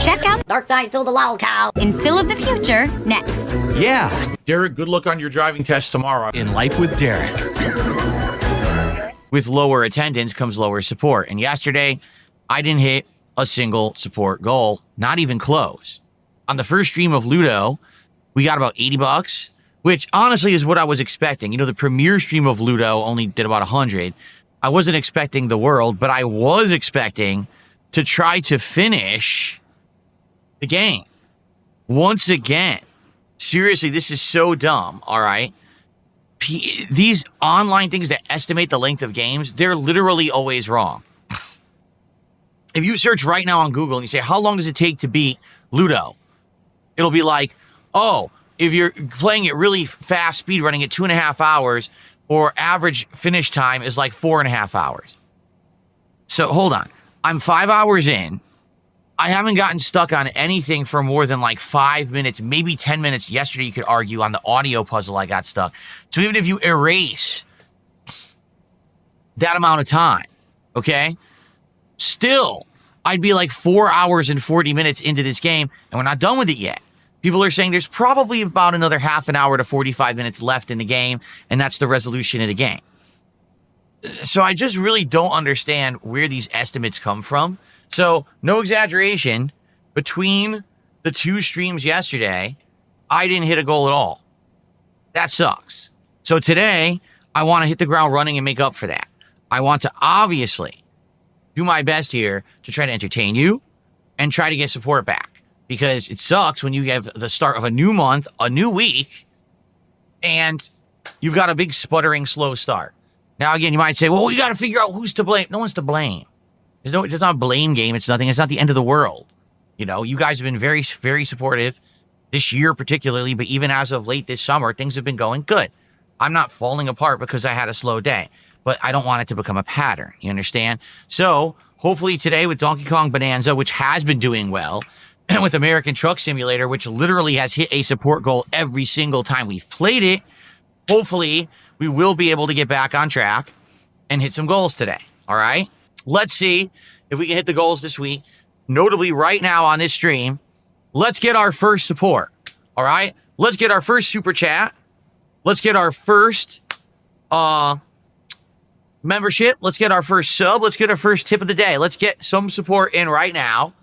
Check out Darksydephil the Lolcow in Phil of the Future next. Yeah. Derek, good luck on your driving test tomorrow. In Life with Derek. With lower attendance comes lower support. And yesterday, I didn't hit a single support goal, not even close. On the first stream of Ludo, we got about $80, which honestly is what I was expecting. You know, the premier stream of Ludo only did about 100. I wasn't expecting the world, but I was expecting to try to finish the game. Once again, seriously, this is so dumb, all right? These online things that estimate the length of games, they're literally always wrong. If you search right now on Google and you say, how long does it take to beat Ludo? It'll be like, oh, if you're playing it really fast, speed running at 2.5 hours, or average finish time is like 4.5 hours. So hold on. I'm 5 hours in. I haven't gotten stuck on anything for more than like 5 minutes, maybe 10 minutes. Yesterday, you could argue on the audio puzzle, I got stuck. So even if you erase that amount of time, okay, still, I'd be like 4 hours and 40 minutes into this game, and we're not done with it yet. People are saying there's probably about another half an hour to 45 minutes left in the game, and that's the resolution of the game. So I just really don't understand where these estimates come from. So, no exaggeration, between the two streams yesterday, I didn't hit a goal at all. That sucks. So today, I want to hit the ground running and make up for that. I want to obviously do my best here to try to entertain you and try to get support back. Because it sucks when you have the start of a new month, a new week, and you've got a big sputtering, slow start. Now, again, you might say, well, we got to figure out who's to blame. No one's to blame. It's not a blame game. It's nothing. It's not the end of the world. You know, you guys have been very, very supportive this year particularly, but even as of late this summer, things have been going good. I'm not falling apart because I had a slow day, but I don't want it to become a pattern. You understand? So hopefully today with Donkey Kong Bonanza, which has been doing well, and with American Truck Simulator, which literally has hit a support goal every single time we've played it, hopefully we will be able to get back on track and hit some goals today. All right? Let's see if we can hit the goals this week. Notably, right now on this stream, let's get our first support. All right? Let's get our first super chat. Let's get our first membership. Let's get our first sub. Let's get our first tip of the day. Let's get some support in right now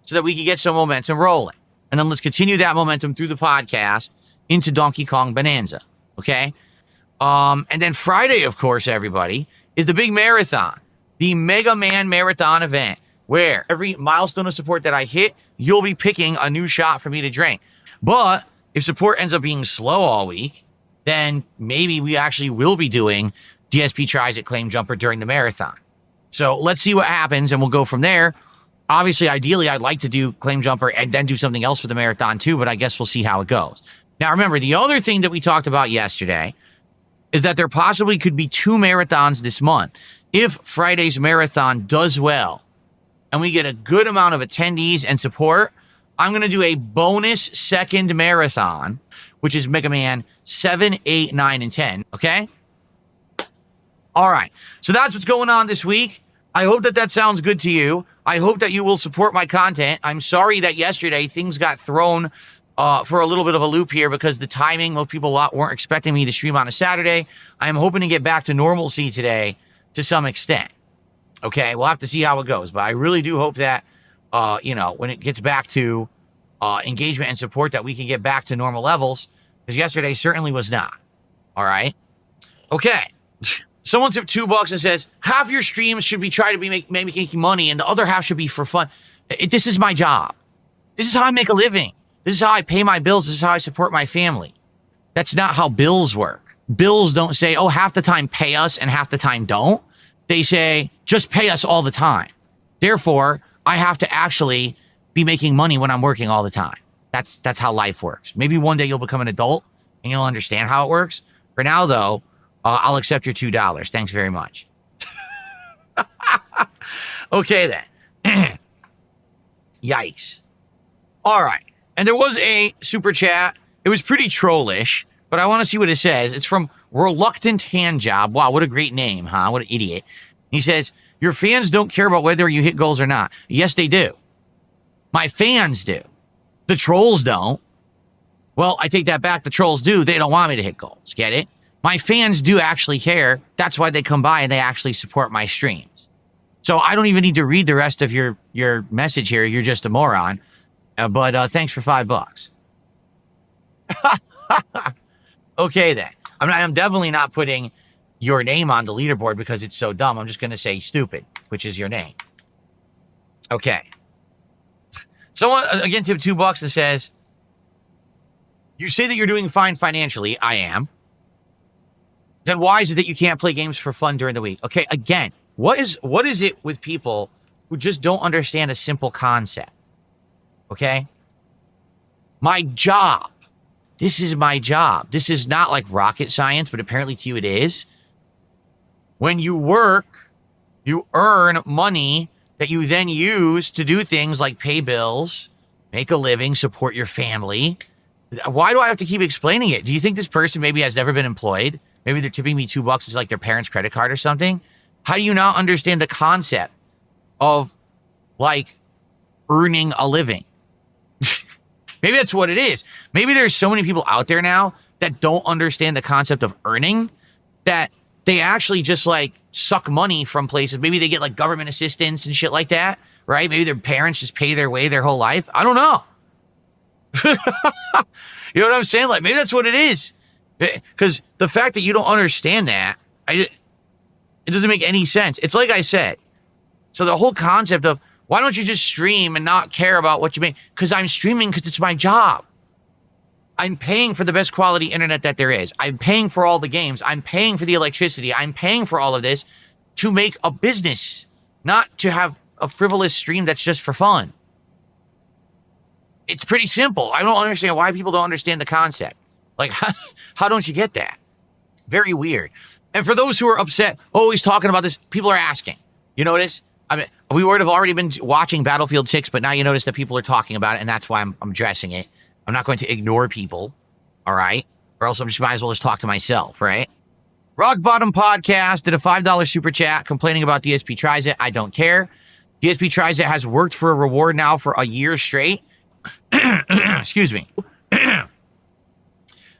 so that we can get some momentum rolling. And then let's continue that momentum through the podcast into Donkey Kong Bonanza. Okay? And then Friday, of course, everybody, is the big marathon. The Mega Man Marathon event, where every milestone of support that I hit, you'll be picking a new shot for me to drink. But if support ends up being slow all week, then maybe we actually will be doing DSP tries at Claim Jumper during the marathon. So let's see what happens, and we'll go from there. Obviously, ideally, I'd like to do Claim Jumper and then do something else for the marathon too, but I guess we'll see how it goes. Now, remember, the other thing that we talked about yesterday is that there possibly could be 2 marathons this month. If Friday's marathon does well and we get a good amount of attendees and support, I'm going to do a bonus second marathon, which is Mega Man 7, 8, 9, and 10. Okay? All right. So that's what's going on this week. I hope that that sounds good to you. I hope that you will support my content. I'm sorry that yesterday things got thrown for a little bit of a loop here because the timing, most people weren't expecting me to stream on a Saturday. I'm hoping to get back to normalcy today to some extent. Okay, we'll have to see how it goes. But I really do hope that, when it gets back to engagement and support, that we can get back to normal levels. Because yesterday certainly was not. All right? Okay. Someone took $2 and says, half your streams should be trying to be making money and the other half should be for fun. This is my job. This is how I make a living. This is how I pay my bills. This is how I support my family. That's not how bills work. Bills don't say, oh, half the time pay us and half the time don't. They say, just pay us all the time. Therefore, I have to actually be making money when I'm working all the time. That's how life works. Maybe one day you'll become an adult and you'll understand how it works. For now, though, I'll accept your $2. Thanks very much. Okay, then. Yikes. All right. And there was a super chat. It was pretty trollish, but I want to see what it says. It's from Reluctant Handjob. Wow, what a great name, huh? What an idiot. He says, your fans don't care about whether you hit goals or not. Yes, they do. My fans do. The trolls don't. Well, I take that back. The trolls do. They don't want me to hit goals. Get it? My fans do actually care. That's why they come by and they actually support my streams. So I don't even need to read the rest of your message here. You're just a moron. But thanks for $5. Okay, then. I'm definitely not putting your name on the leaderboard because it's so dumb. I'm just going to say stupid, which is your name. Okay. Someone, again, tipped $2 and says, you say that you're doing fine financially. I am. Then why is it that you can't play games for fun during the week? Okay, again, what is it with people who just don't understand a simple concept? Okay? My job. This is my job. This is not like rocket science, but apparently to you it is. When you work, you earn money that you then use to do things like pay bills, make a living, support your family. Why do I have to keep explaining it? Do you think this person maybe has never been employed? Maybe they're tipping me $2 as like their parents' credit card or something. How do you not understand the concept of like earning a living? Maybe that's what it is. Maybe there's so many people out there now that don't understand the concept of earning that they actually just like suck money from places. Maybe they get like government assistance and shit like that, right? Maybe their parents just pay their way their whole life. I don't know. You know what I'm saying? Like maybe that's what it is. Because the fact that you don't understand that, it doesn't make any sense. It's like I said. So the whole concept of why don't you just stream and not care about what you make? Because I'm streaming because it's my job. I'm paying for the best quality internet that there is. I'm paying for all the games. I'm paying for the electricity. I'm paying for all of this to make a business, not to have a frivolous stream that's just for fun. It's pretty simple. I don't understand why people don't understand the concept. Like, how don't you get that? Very weird. And for those who are upset, always talking about this, people are asking. You notice? I mean, we would have already been watching Battlefield 6, but now you notice that people are talking about it, and that's why I'm addressing it. I'm not going to ignore people, all right? Or else I just might as well just talk to myself, right? Rock Bottom Podcast did a $5 super chat complaining about DSP Tries It. I don't care. DSP Tries It has worked for a reward now for a year straight. Excuse me.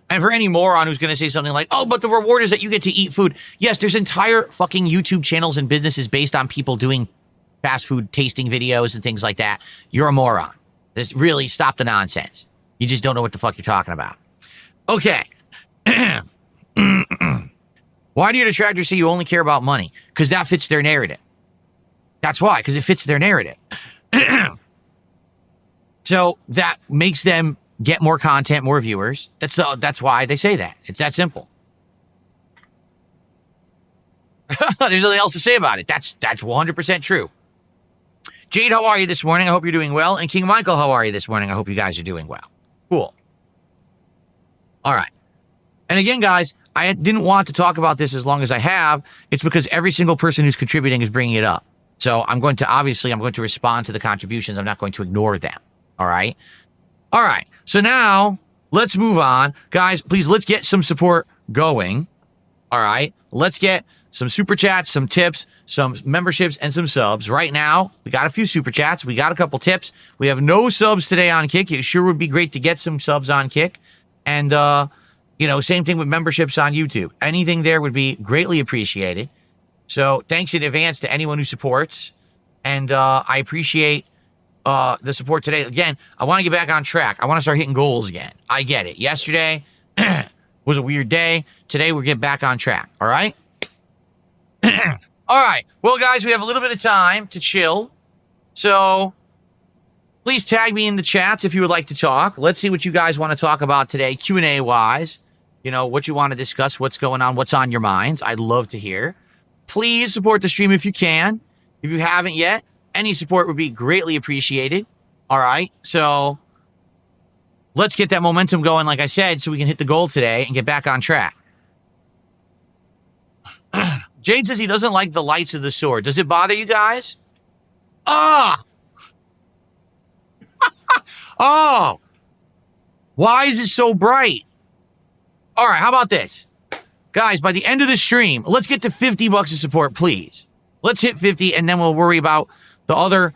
And for any moron who's going to say something like, oh, but the reward is that you get to eat food. Yes, there's entire fucking YouTube channels and businesses based on people doing fast food tasting videos and things like that. You're a moron. Just really stop the nonsense. You just don't know what the fuck you're talking about. Okay. Why do your detractors say you only care about money? Because that fits their narrative. That's why, because it fits their narrative. So that makes them get more content, more viewers. That's why they say that. It's that simple. There's nothing else to say about it. That's 100% true. Jade, how are you this morning? I hope you're doing well. And King Michael, how are you this morning? I hope you guys are doing well. Cool. All right. And again, guys, I didn't want to talk about this as long as I have. It's because every single person who's contributing is bringing it up. So I'm going to respond to the contributions. I'm not going to ignore them. All right. All right. So now let's move on. Guys, please, let's get some support going. All right. Let's get some super chats, some tips, some memberships, and some subs. Right now, we got a few super chats. We got a couple tips. We have no subs today on Kick. It sure would be great to get some subs on Kick. And, same thing with memberships on YouTube. Anything there would be greatly appreciated. So thanks in advance to anyone who supports. And I appreciate the support today. Again, I want to get back on track. I want to start hitting goals again. I get it. Yesterday was a weird day. Today, we're getting back on track. All right? All right. Well, guys, we have a little bit of time to chill. So please tag me in the chats if you would like to talk. Let's see what you guys want to talk about today, Q&A wise. You know, what you want to discuss, what's going on, what's on your minds. I'd love to hear. Please support the stream if you can. If you haven't yet, any support would be greatly appreciated. All right. So let's get that momentum going, like I said, so we can hit the goal today and get back on track. Jade says he doesn't like the lights of the sword. Does it bother you guys? Ah! Oh! Why is it so bright? All right, how about this? Guys, by the end of the stream, let's get to $50 of support, please. Let's hit 50, and then we'll worry about the other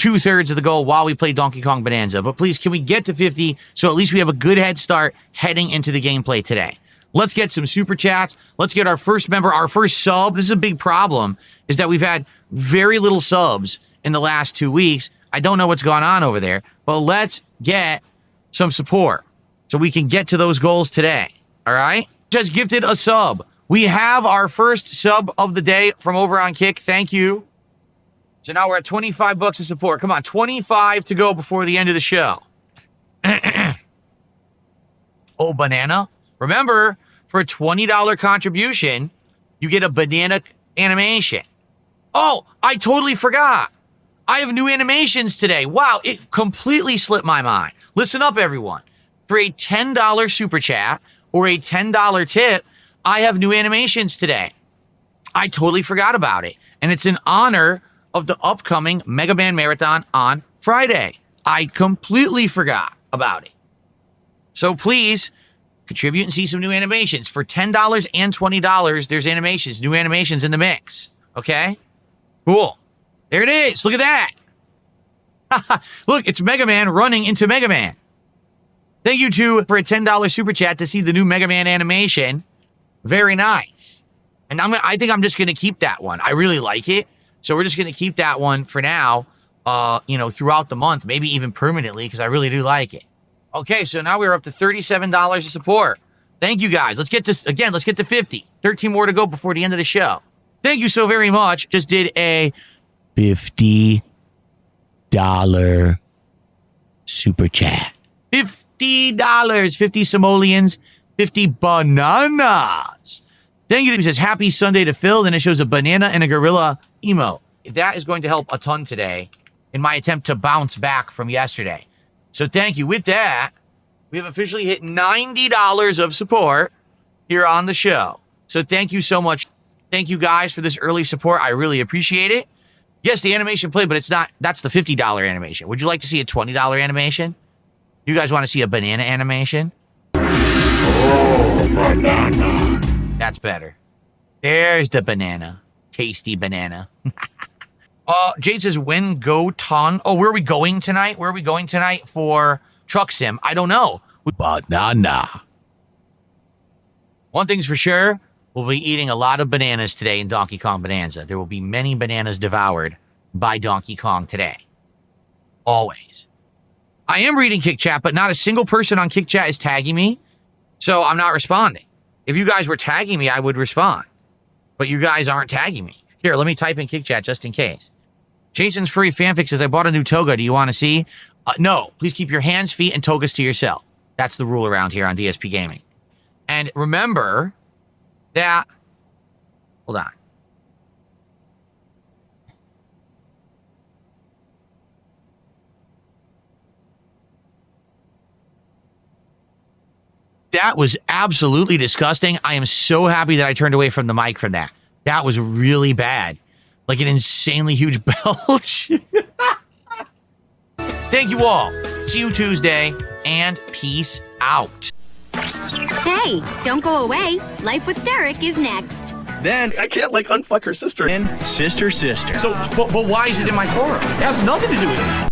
2/3 of the goal while we play Donkey Kong Bonanza. But please, can we get to 50 so at least we have a good head start heading into the gameplay today? Let's get some super chats. Let's get our first member, our first sub. This is a big problem, is that we've had very little subs in the last 2 weeks. I don't know what's gone on over there, but let's get some support so we can get to those goals today. All right? Just gifted a sub. We have our first sub of the day from over on Kick. Thank you. So now we're at 25 bucks of support. Come on, 25 to go before the end of the show. Oh, banana. Remember, for a $20 contribution, you get a banana animation. Oh, I totally forgot. I have new animations today. Wow, it completely slipped my mind. Listen up, everyone. For a $10 super chat or a $10 tip, I have new animations today. I totally forgot about it. And it's in honor of the upcoming Mega Man Marathon on Friday. I completely forgot about it. So please contribute and see some new animations. For $10 and $20, there's animations, new animations in the mix. Okay? Cool. There it is. Look at that. Look, it's Mega Man running into Mega Man. Thank you, too, for a $10 super chat to see the new Mega Man animation. Very nice. And I think I'm just going to keep that one. I really like it. So we're just going to keep that one for now, throughout the month, maybe even permanently, because I really do like it. Okay, so now we're up to $37 of support. Thank you, guys. Let's get this, again, let's get to 50. 13 more to go before the end of the show. Thank you so very much. Just did a $50 super chat. $50, 50 simoleons, 50 bananas. Thank you. It says, happy Sunday to Phil. Then it shows a banana and a gorilla emote. That is going to help a ton today in my attempt to bounce back from yesterday. So thank you. With that, we have officially hit $90 of support here on the show. So thank you so much. Thank you guys for this early support. I really appreciate it. Yes, the animation played, but it's not, that's the $50 animation. Would you like to see a $20 animation? You guys want to see a banana animation? Oh, banana. That's better. There's the banana. Tasty banana. Jade says, when go ton? Oh, where are we going tonight? Where are we going tonight for Truck Sim? I don't know. Banana. One thing's for sure, we'll be eating a lot of bananas today in Donkey Kong Bonanza. There will be many bananas devoured by Donkey Kong today. Always. I am reading Kick Chat, but not a single person on Kick Chat is tagging me, so I'm not responding. If you guys were tagging me, I would respond. But you guys aren't tagging me. Here, let me type in Kick Chat just in case. Jason's Furry Fanfic says, I bought a new toga. Do you want to see? No. Please keep your hands, feet, and togas to yourself. That's the rule around here on DSP Gaming. And remember that... Hold on. That was absolutely disgusting. I am so happy that I turned away from the mic from that. That was really bad. Like an insanely huge belch. Thank you all. See you Tuesday, and peace out. Hey, don't go away. Life with Derek is next. Then I can't unfuck her sister. And sister. So, but why is it in my forum? It has nothing to do with it.